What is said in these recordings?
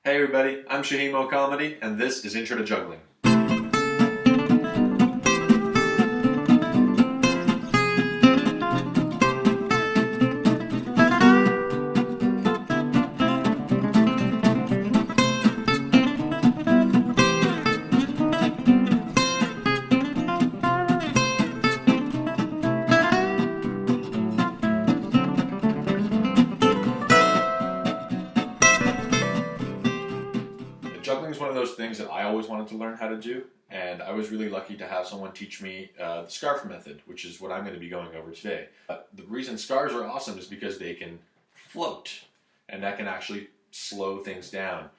Hey everybody, I'm Shahin Mocomedy, and this is Intro to Juggling. Juggling is one of those things that I always wanted to learn how to do, and I was really lucky to have someone teach me the scarf method, which is what I'm going to be going over today. The reason scarves are awesome is because they can float, and that can actually slow things down.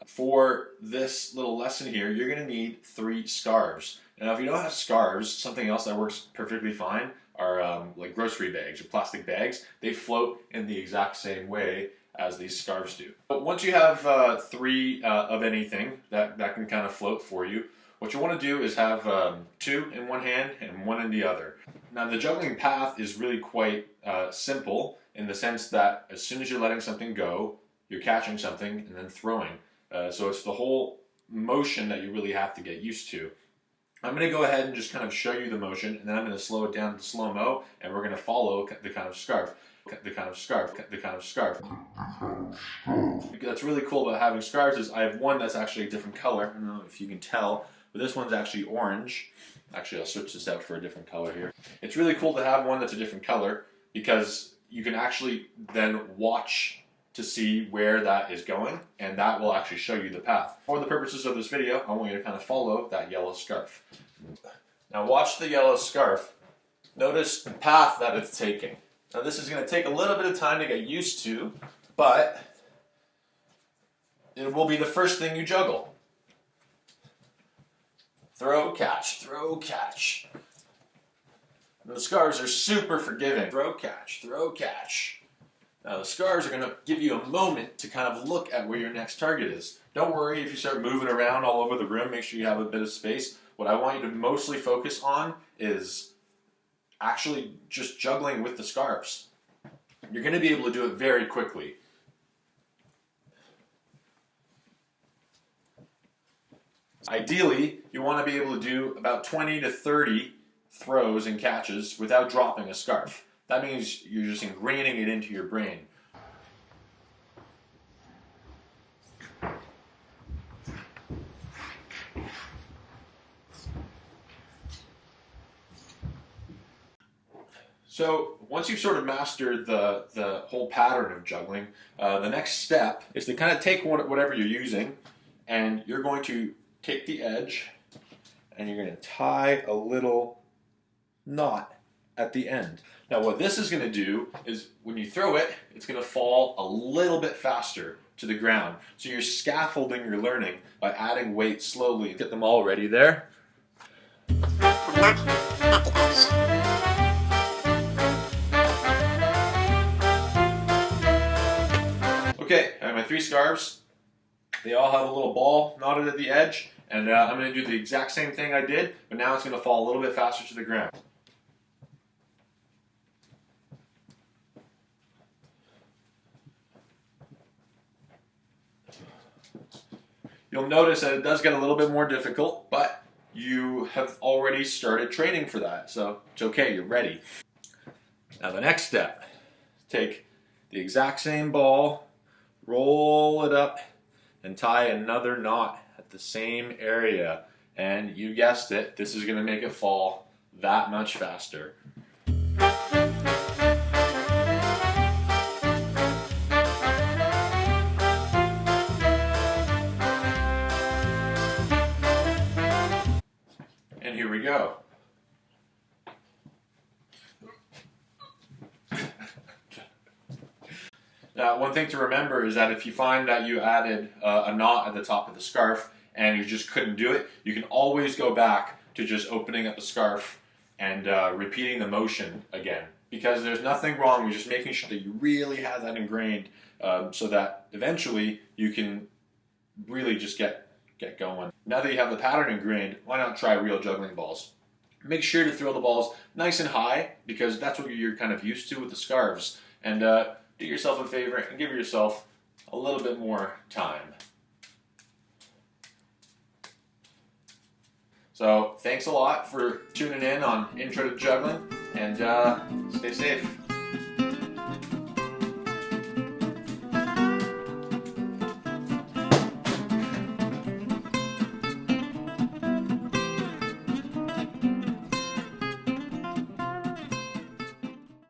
For this little lesson here, you're going to need 3 scarves. Now, if you don't have scarves, something else that works perfectly fine are like grocery bags or plastic bags. They float in the exact same way as these scarves do. But once you have 3 of anything that can kind of float for you, what you want to do is have 2 in one hand and 1 in the other. Now the juggling path is really quite simple in the sense that as soon as you're letting something go, you're catching something and then throwing. So it's the whole motion that you really have to get used to. I'm going to go ahead and just kind of show you the motion, and then I'm going to slow it down to slow-mo, and we're going to follow the kind of scarf. The kind of scarf. That's really cool about having scarves is I have one that's actually a different color. I don't know if you can tell, but this one's actually orange. Actually, I'll switch this out for a different color here. It's really cool to have one that's a different color because you can actually then watch to see where that is going, and that will actually show you the path. For the purposes of this video, I want you to kind of follow that yellow scarf. Now watch the yellow scarf. Notice the path that it's taking. Now this is going to take a little bit of time to get used to, but it will be the first thing you juggle. Throw, catch, throw, catch. And the scarves are super forgiving. Throw, catch, throw, catch. Now the scarves are going to give you a moment to kind of look at where your next target is. Don't worry if you start moving around all over the room, make sure you have a bit of space. What I want you to mostly focus on is actually just juggling with the scarves. You're going to be able to do it very quickly. Ideally, you want to be able to do about 20 to 30 throws and catches without dropping a scarf. That means you're just ingraining it into your brain. So once you've sort of mastered the whole pattern of juggling, the next step is to kind of take whatever you're using, and you're going to take the edge and you're going to tie a little knot at the end. Now what this is going to do is when you throw it, it's going to fall a little bit faster to the ground. So you're scaffolding your learning by adding weight slowly. Get them all ready there. Okay, I have my 3 scarves. They all have a little ball knotted at the edge, and I'm going to do the exact same thing I did, but now it's going to fall a little bit faster to the ground. You'll notice that it does get a little bit more difficult, but you have already started training for that, so it's okay, you're ready. Now the next step, take the exact same ball, roll it up, and tie another knot at the same area. And you guessed it, this is going to make it fall that much faster. And here we go. Now, one thing to remember is that if you find that you added a knot at the top of the scarf and you just couldn't do it, you can always go back to just opening up the scarf and repeating the motion again. Because there's nothing wrong with just making sure that you really have that ingrained so that eventually you can really just get going. Now that you have the pattern ingrained, why not try real juggling balls? Make sure to throw the balls nice and high because that's what you're kind of used to with the scarves. And do yourself a favor and give yourself a little bit more time. So thanks a lot for tuning in on Intro to Juggling, and stay safe.